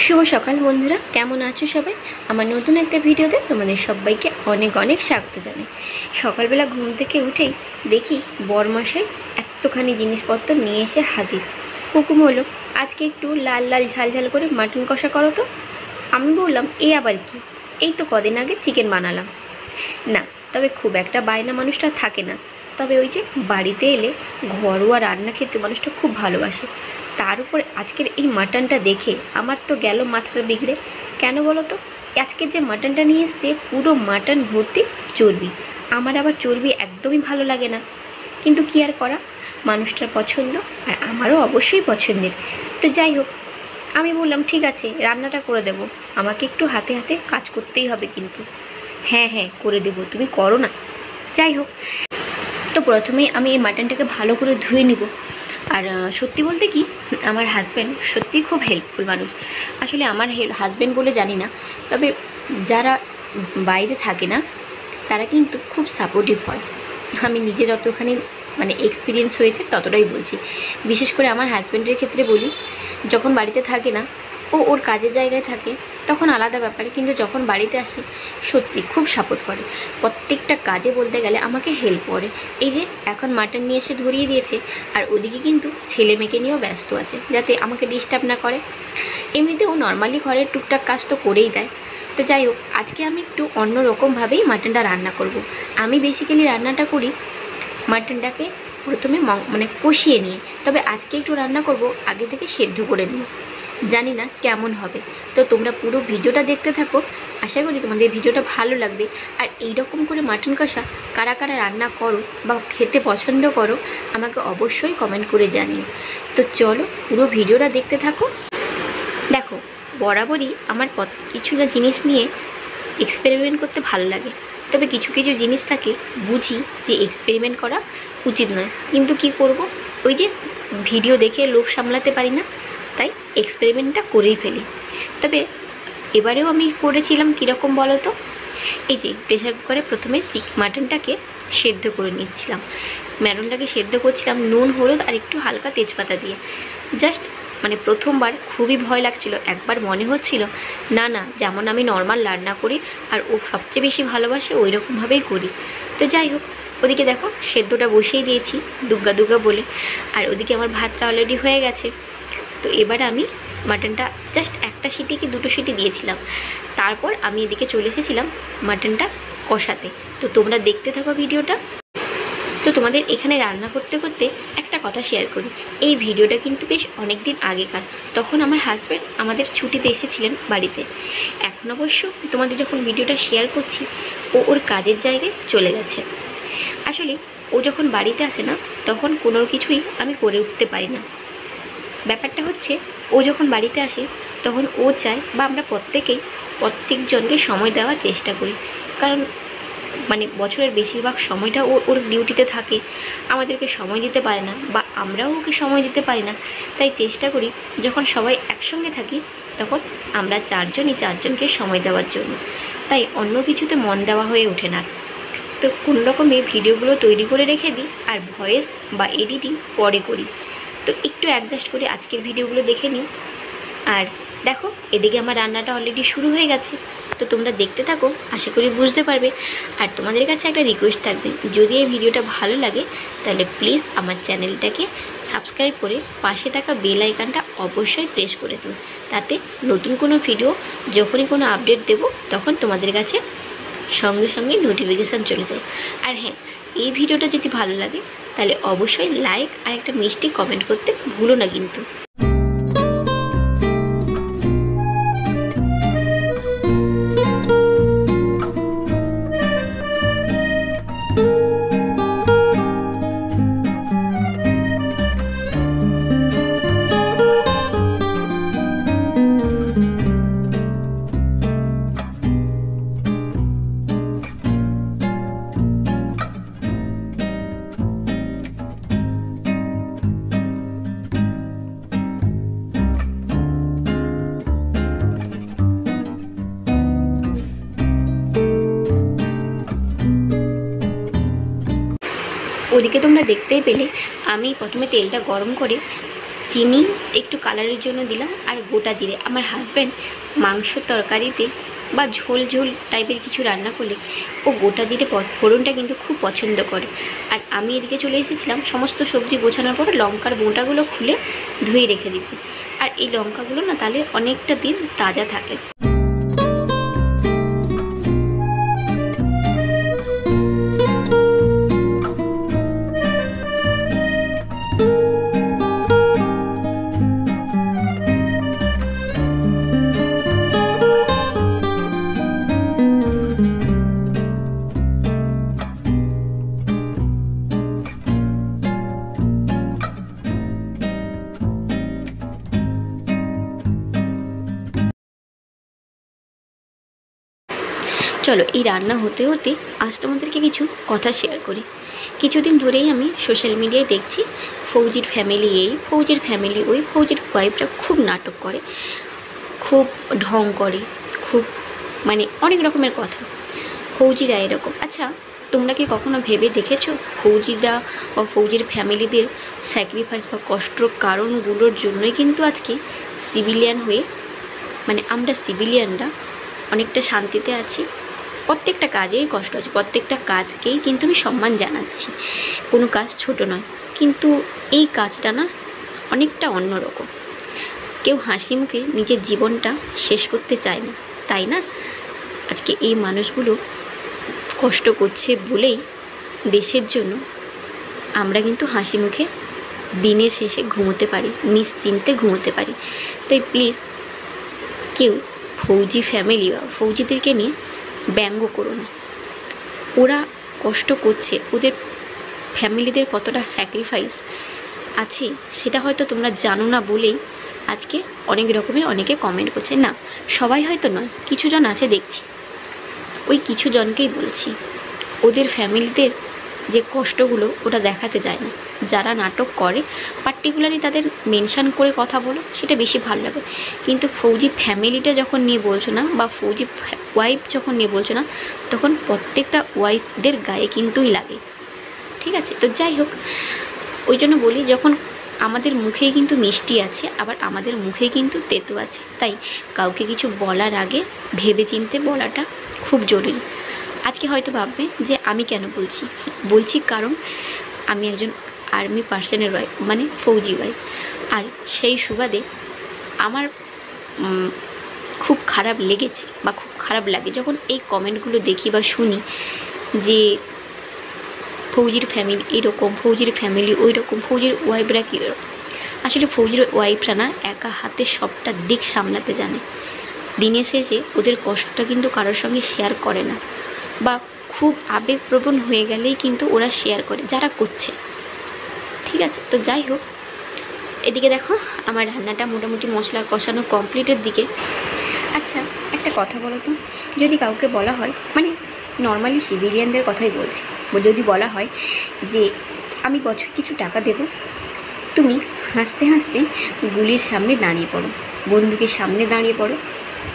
শুভ সকাল বন্ধুরা, কেমন আছো সবাই? আমার নতুন একটা ভিডিওতে তোমাদের সবাইকে অনেক অনেক স্বাগত জানাই। সকালবেলা ঘুম থেকে উঠেই দেখি বরমশাই এতখানি জিনিসপত্র নিয়ে এসে হাজির। হুকুম হলো, আজকে একটু লাল লাল ঝাল ঝাল করে মাটন কষা করো তো। আমি বললাম, এ আবার কি? এই তো কদিন আগে চিকেন বানালাম। না, তবে খুব একটা বায়না মানুষটা থাকে না। তবে ওই যে বাড়িতে এলে ঘরোয়া রান্না খেতে মানুষটা খুব ভালোবাসে। তার উপর আজকের এই মাটনটা দেখে আমার তো গেল মাথাটা বিগড়ে। কেন বলো তো? আজকের যে মাটনটা নিয়ে এসছে পুরো মাটন ভর্তি চর্বি। আমার আবার চর্বি একদমই ভালো লাগে না, কিন্তু কী আর করা, মানুষটার পছন্দ আর আমারও অবশ্যই পছন্দের। তো যাই হোক, আমি বললাম ঠিক আছে, রান্নাটা করে দেবো। আমাকে একটু হাতে হাতে কাজ করতেই হবে কিন্তু। হ্যাঁ হ্যাঁ, করে দেবো, তুমি করো না। যাই হোক, তো প্রথমেই আমি এই মাটনটাকে ভালো করে ধুয়ে নিব। আর সত্যি বলতে কি, আমার হাজব্যান্ড সত্যিই খুব হেল্পফুল মানুষ। আসলে আমার হাজব্যান্ড বলে জানি না, তবে যারা বাইরে থাকে না তারা কিন্তু খুব সাপোর্টিভ হয়। আমি নিজে যতখানি এক্সপিরিয়েন্স হয়েছে ততটাই বলছি। বিশেষ করে আমার হাজব্যান্ডের ক্ষেত্রে বলি, যখন বাড়িতে থাকে না, ও ওর কাজের জায়গায় থাকে তখন আলাদা ব্যাপারে, কিন্তু যখন বাড়িতে আসে সত্যি খুব সাপোর্ট করে। প্রত্যেকটা কাজে বলতে গেলে আমাকে হেল্প করে। এই যে এখন মাটন নিয়ে এসে ধরিয়ে দিয়েছে, আর ওদিকে কিন্তু ছেলে মেয়েকে নিয়েও ব্যস্ত আছে যাতে আমাকে ডিস্টার্ব না করে। এমনিতে ও নর্মালি ঘরের টুকটাক কাজ তো করেই দেয়। তো যাই হোক, আজকে আমি একটু অন্য রকমভাবেই মাটনটা রান্না করব। আমি বেসিক্যালি রান্নাটা করি মাটনটাকে প্রথমে কষিয়ে নিয়ে, তবে আজকে একটু রান্না করব আগে থেকে সেদ্ধ করে নিয়ে। জানি না কেমন হবে, তো তোমরা পুরো ভিডিওটা দেখতে থাকো। আশা করি তোমাদের ভিডিওটা ভালো লাগবে। আর এই রকম করে মাটন কষা কারা কারা রান্না করো বা খেতে পছন্দ করো আমাকে অবশ্যই কমেন্ট করে জানিও। তো চলো পুরো ভিডিওটা দেখতে থাকো। দেখো, বরাবরই আমার কিছু না জিনিস নিয়ে এক্সপেরিমেন্ট করতে ভালো লাগে, তবে কিছু কিছু জিনিস থাকে বুঝি যে এক্সপেরিমেন্ট করা উচিত নয়, কিন্তু কি করব, ওই যে ভিডিও দেখে লোভ সামলাতে পারি না, তাই এক্সপেরিমেন্টটা করেই ফেলি। তবে এবারেও আমি করেছিলাম কীরকম বলো তো? এই যে প্রেশার কুকারে প্রথমে মাটনটাকে সেদ্ধ করে নিচ্ছিলাম। মাটনটাকে সেদ্ধ করছিলাম নুন হলুদ আর একটু হালকা তেজপাতা দিয়ে। জাস্ট প্রথমবার খুবই ভয় লাগছিল। একবার মনে হচ্ছিল না না, যেমন আমি নর্মাল রান্না করি আর ও সবচেয়ে বেশি ভালোবাসে ওই রকমভাবেই করি। তো যাই হোক, ওদিকে দেখো সেদ্ধটা বসিয়ে দিয়েছি দুগ্গা দুগ্গা বলে, আর ওদিকে আমার ভাতটা অলরেডি হয়ে গেছে। তো এবার আমি মাটনটা জাস্ট একটা সিটি কি দুটো সিটি দিয়েছিলাম, তারপর আমি এদিকে চলে এসেছিলাম মাটনটা কষাতে। তো তোমরা দেখতে থাকো ভিডিওটা। তো তোমাদের এখানে রান্না করতে করতে একটা কথা শেয়ার করি। এই ভিডিওটা কিন্তু বেশ অনেক দিন আগেকার, তখন আমার হাজব্যান্ড আমাদের ছুটিতে এসেছিলেন বাড়িতে। এখন অবশ্য তোমাদের যখন ভিডিওটা শেয়ার করছি ও ওর কাজের জায়গায় চলে গেছে। আসলে ও যখন বাড়িতে আসে না তখন কোনো কিছুই আমি করে উঠতে পারি না। ব্যাপারটা হচ্ছে, ও যখন বাড়িতে আসে তখন ও চায়, বা আমরা প্রত্যেকজনকে সময় দেওয়ার চেষ্টা করি, কারণ বছরের বেশিরভাগ সময়টা ও ওর ডিউটিতে থাকে, আমাদেরকে সময় দিতে পারে না, বা আমরাও ওকে সময় দিতে পারি না। তাই চেষ্টা করি যখন সবাই একসঙ্গে থাকি তখন আমরা চারজনকে সময় দেওয়ার জন্য। তাই অন্য কিছুতে মন দেওয়া হয়ে ওঠে না। তো কোনো রকমে ভিডিওগুলো তৈরি করে রেখে দিই, আর ভয়েস বা এডিটিং পরে করি। তো একটু অ্যাডজাস্ট করে আজকের ভিডিওগুলো দেখে নিই। আর দেখো, এদিকে আমার রান্নাটা অলরেডি শুরু হয়ে গেছে। তো তোমরা দেখতে থাকো, আশা করি বুঝতে পারবে। আর তোমাদের কাছে একটা রিকোয়েস্ট থাকবে, যদি এই ভিডিওটা ভালো লাগে তাহলে প্লিজ আমার চ্যানেলটাকে সাবস্ক্রাইব করে পাশে থাকা বেল আইকনটা অবশ্যই প্রেস করে দিও, তাতে নতুন কোনো ভিডিও যখনই কোনো আপডেট দেব তখন তোমাদের কাছে সঙ্গে সঙ্গে নোটিফিকেশান চলে যায়। আর হ্যাঁ, এই ভিডিওটা যদি ভালো লাগে তাহলে অবশ্যই লাইক আর একটা মিষ্টি কমেন্ট করতে ভুলো না কিন্তু। ওদিকে তোমরা দেখতেই পেলে আমি প্রথমে তেলটা গরম করে চিনি একটু কালারের জন্য দিলাম, আর গোটা জিরে। আমার হাজব্যান্ড মাংস তরকারিতে বা ঝোল ঝোল টাইপের কিছু রান্না করলে ও গোটা জিরে ফোড়নটা কিন্তু খুব পছন্দ করে। আর আমি এদিকে চলে এসেছিলাম সমস্ত সবজি গোছানোর পরে লঙ্কার বোঁটাগুলো খুলে ধুয়ে রেখে দিতে। আর এই লঙ্কাগুলো না তাহলে অনেকটা দিন তাজা থাকে। চলো এই রান্না হতে হতে আজ তোমাদেরকে কিছু কথা শেয়ার করি। কিছুদিন ধরেই আমি সোশ্যাল মিডিয়ায় দেখছি ফৌজির ফ্যামিলি এই, ফৌজির ফ্যামিলি ওই, ফৌজির ওয়াইফরা খুব নাটক করে, খুব ঢং করে, খুব মানে অনেক রকমের কথা। ফৌজিরা এরকম। আচ্ছা, তোমরা কি কখনো ভেবে দেখেছো ফৌজিরা বা ফৌজির ফ্যামিলিদের স্যাক্রিফাইস বা কষ্টর কারণগুলোর জন্যই কিন্তু আজকে সিভিলিয়ান হয়ে মানে আমরা সিভিলিয়ানরা অনেকটা শান্তিতে আছি। প্রত্যেকটা কাজেই কষ্ট আছে, প্রত্যেকটা কাজকেই কিন্তু আমি সম্মান জানাচ্ছি, কোনো কাজ ছোট নয়। কিন্তু এই কাজটা না অনেকটা অন্যরকম। কেউ হাসি মুখে নিজের জীবনটা শেষ করতে চায় না, তাই না? আজকে এই মানুষগুলো কষ্ট করছে বলেই দেশের জন্য আমরা কিন্তু হাসি মুখে দিনের শেষে ঘুমোতে পারি, নিশ্চিন্তে ঘুমোতে পারি। তাই প্লিজ কেউ ফৌজি ফ্যামিলি বা ফৌজিদেরকে নিয়ে ব্যঙ্গ করো না। ওরা কষ্ট করছে, ওদের ফ্যামিলিদের কতটা স্যাক্রিফাইস আছে সেটা হয়তো তোমরা জানো না বলেই আজকে অনেক রকমের অনেকে কমেন্ট করছে। না, সবাই হয়তো নয়, কিছুজন আছে দেখছি। ওই কিছু জনকেই বলছি, ওদের ফ্যামিলিদের যে কষ্টগুলো ওটা দেখাতে যায় না। যারা নাটক করে পার্টিকুলারলি তাদের মেনশান করে কথা বলো, সেটা বেশি ভালো লাগে। কিন্তু ফৌজি ফ্যামিলিটা যখন নিয়ে বলছো না, বা ফৌজি ওয়াইফ যখন নিয়ে বলছো না, তখন প্রত্যেকটা ওয়াইফদের গায়ে কিন্তুই লাগে। ঠিক আছে? তো যাই হোক, ওই জন্য বলি, যখন আমাদের মুখেই কিন্তু মিষ্টি আছে, আবার আমাদের মুখে কিন্তু তেতো আছে। তাই কাউকে কিছু বলার আগে ভেবে চিনতে বলাটা খুব জরুরি। আজকে হয়তো ভাববে যে আমি কেন বলছি কারণ আমি একজন আর্মি পার্সনের ওয়াইফ, মানে ফৌজি ওয়াইফ। আর সেই সুবাদে আমার খুব খারাপ লেগেছে বা খুব খারাপ লাগে যখন এই কমেন্টগুলো দেখি বা শুনি যে ফৌজির ফ্যামিলি এরকম, ফৌজির ফ্যামিলি ওই রকম, ফৌজির ওয়াইফরা কী এরকম। আসলে ফৌজির ওয়াইফরা না একা হাতে সবটা দিক সামলাতে জানে। দিনের শেষে ওদের কষ্টটা কিন্তু কারোর সঙ্গে শেয়ার করে না, বা খুব আবেগপ্রবণ হয়ে গেলেই কিন্তু ওরা শেয়ার করে যারা করছে। ঠিক আছে? তো যাই হোক, এদিকে দেখো আমার রান্নাটা মোটামুটি মশলা কষানো কমপ্লিটের দিকে। আচ্ছা, একটা কথা বলো তো, যদি কাউকে বলা হয়, মানে নর্মালি সিভিলিয়ানদের কথাই বলছি, যদি বলা হয় যে আমি বছর কিছু টাকা দেব, তুমি হাসতে হাসতে গুলির সামনে দাঁড়িয়ে পড়ো, বন্দুকের সামনে দাঁড়িয়ে পড়ো,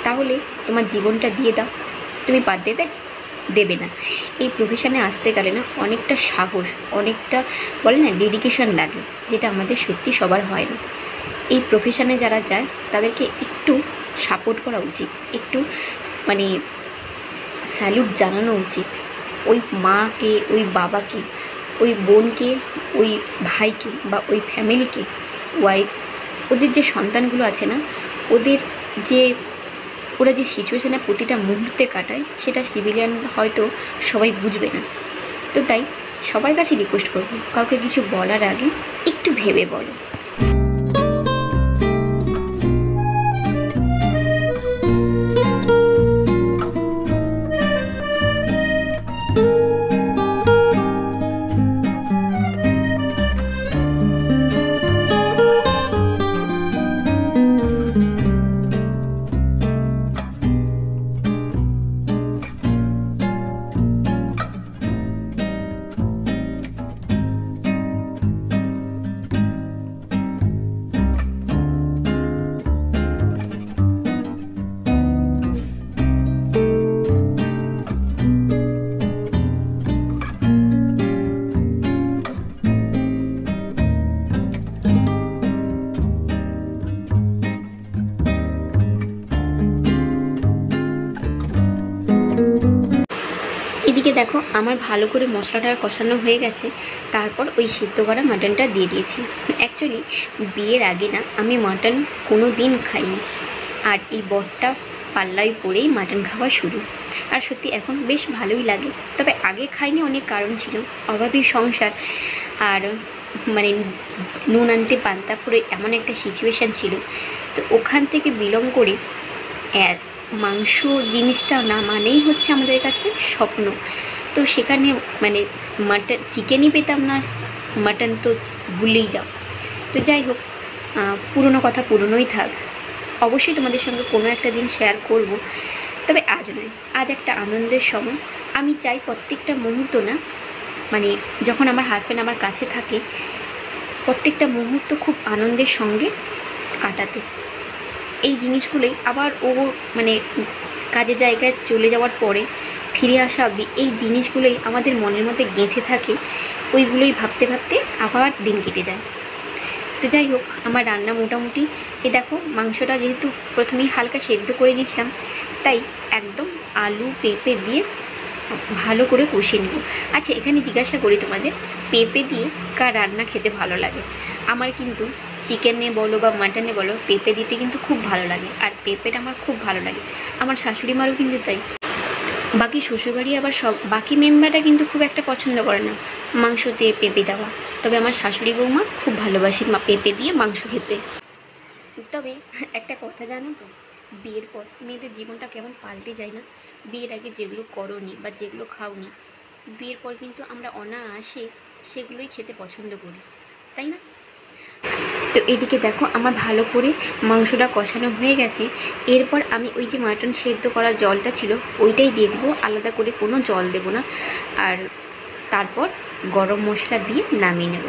তাহলে তোমার জীবনটা দিয়ে দাও, তুমি বাদ দেবে না। এই প্রফেশনে আসতে গেলে না অনেকটা সাহস, অনেকটা বলে না ডেডিকেশন লাগে, যেটা আমাদের সত্যি সবার হয় না। এই প্রফেশনে যারা যায় তাদেরকে একটু সাপোর্ট করা উচিত, একটু মানে স্যালুট জানানো উচিত। ওই মাকে, ওই বাবাকে, ওই বোনকে, ওই ভাইকে বা ওই ফ্যামিলিকে, ওয়াইফ, ওদের যে সন্তানগুলো আছে না, ওদের যে ওরা যে সিচুয়েশানে প্রতিটা মুহূর্তে কাটায়, সেটা সিভিলিয়ান হয়তো সবাই বুঝবে না। তো তাই সবার কাছে রিকোয়েস্ট করবো, কাউকে কিছু বলার আগে একটু ভেবে বলো। দেখো আমার ভালো করে মশলাটা কষানো হয়ে গেছে, তারপর ওই সিদ্ধ করা মাটনটা দিয়ে দিয়েছি। অ্যাকচুয়ালি বিয়ের আগে না আমি মাটন কোনো দিন খাইনি, আর এই বরটা পাল্লায় পড়েই মাটন খাওয়া শুরু। আর সত্যি এখন বেশ ভালোই লাগে, তবে আগে খাইনি অনেক কারণ ছিল, অভাবী সংসার, আর মানে নুন আনতে পান্তা পুরো এমন একটা সিচুয়েশান ছিল। তো ওখান থেকে বিলং করে মাংস জিনিসটা না মানেই হচ্ছে আমাদের কাছে স্বপ্ন। তো সেখানে মানে মাটন চিকেনই পেতাম না, মাটন তো ভুলেই যাও। তো যাই হোক, পুরনো কথা পুরনোই থাক। অবশ্যই তোমাদের সঙ্গে কোনো একটা দিন শেয়ার করব, তবে আজ নয়। আজ একটা আনন্দের সময়। আমি চাই প্রত্যেকটা মুহূর্ত না, মানে যখন আমার হাজব্যান্ড আমার কাছে থাকে, প্রত্যেকটা মুহূর্ত খুব আনন্দের সঙ্গে কাটাতে। এই জিনিসগুলোই আবার ও মানে কাজের জায়গায় চলে যাওয়ার পরে ফিরে আসা অবধি এই জিনিসগুলোই আমাদের মনের মধ্যে গেঁথে থাকে, ওইগুলোই ভাবতে ভাবতে আবার দিন কেটে যায়। তো যাই হোক, আমার রান্না মোটামুটি, এ দেখো মাংসটা যেহেতু প্রথমেই হালকা সেদ্ধ করে দিয়েছিলাম, তাই একদম আলু পেঁপে দিয়ে ভালো করে কষিয়ে নেব। আচ্ছা, এখানে জিজ্ঞাসা করি তোমাদের, পেঁপে দিয়ে কার রান্না খেতে ভালো লাগে? আমার কিন্তু চিকেনে বলো বা মাটনে বলো, পেঁপে দিতে কিন্তু খুব ভালো লাগে, আর পেঁপেটা আমার খুব ভালো লাগে। আমার শাশুড়ি মারও কিন্তু তাই। বাকি শ্বশুরবাড়ি আবার সব বাকি মেম্বাররা কিন্তু খুব একটা পছন্দ করে না মাংসতে পেঁপে দেওয়া, তবে আমার শাশুড়ি বৌমা খুব ভালোবাসি পেঁপে দিয়ে মাংস খেতে। তবে একটা কথা জানো তো, বিয়ের পর মেয়েদের জীবনটা কেমন পাল্টে যায় না? বিয়ের আগে যেগুলো করোনি বা যেগুলো খাওনি, বিয়ের পর কিন্তু আমরা অনায়াসে সেগুলোই খেতে পছন্দ করি, তাই না? তো এদিকে দেখো আমার ভালো করে মাংসটা কষানো হয়ে গেছে। এরপর আমি ওই যে মাটন সেদ্ধ করা জলটা ছিল ওইটাই দিয়ে দেবো, আলাদা করে কোনো জল দেবো না। আর তারপর গরম মশলা দিয়ে নামিয়ে নেব।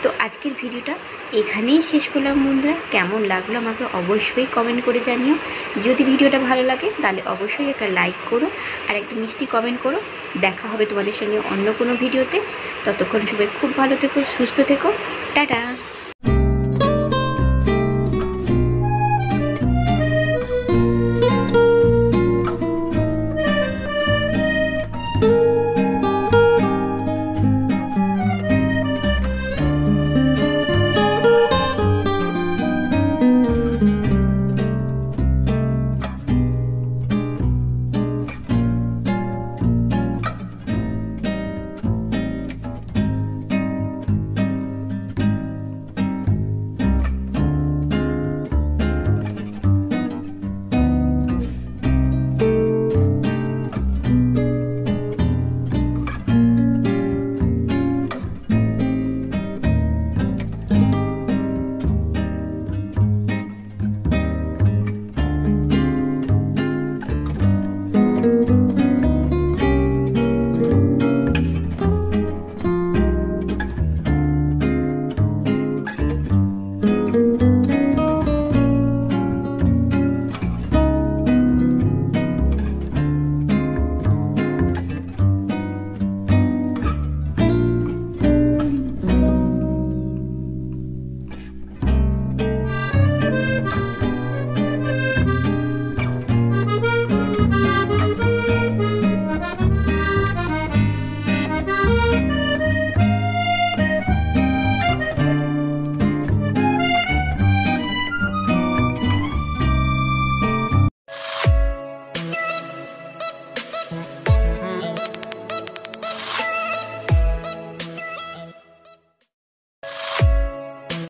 তো আজকের ভিডিওটা এখানেই শেষ করলাম বন্ধুরা। কেমন লাগলো আমাকে অবশ্যই কমেন্ট করে জানিও। যদি ভিডিওটা ভালো লাগে তাহলে অবশ্যই একটা লাইক করো আর একটা মিষ্টি কমেন্ট করো। দেখা হবে তোমাদের সঙ্গে অন্য কোনো ভিডিওতে। ততক্ষণ সবাই খুব ভালো থেকো, সুস্থ থেকো, টাটা।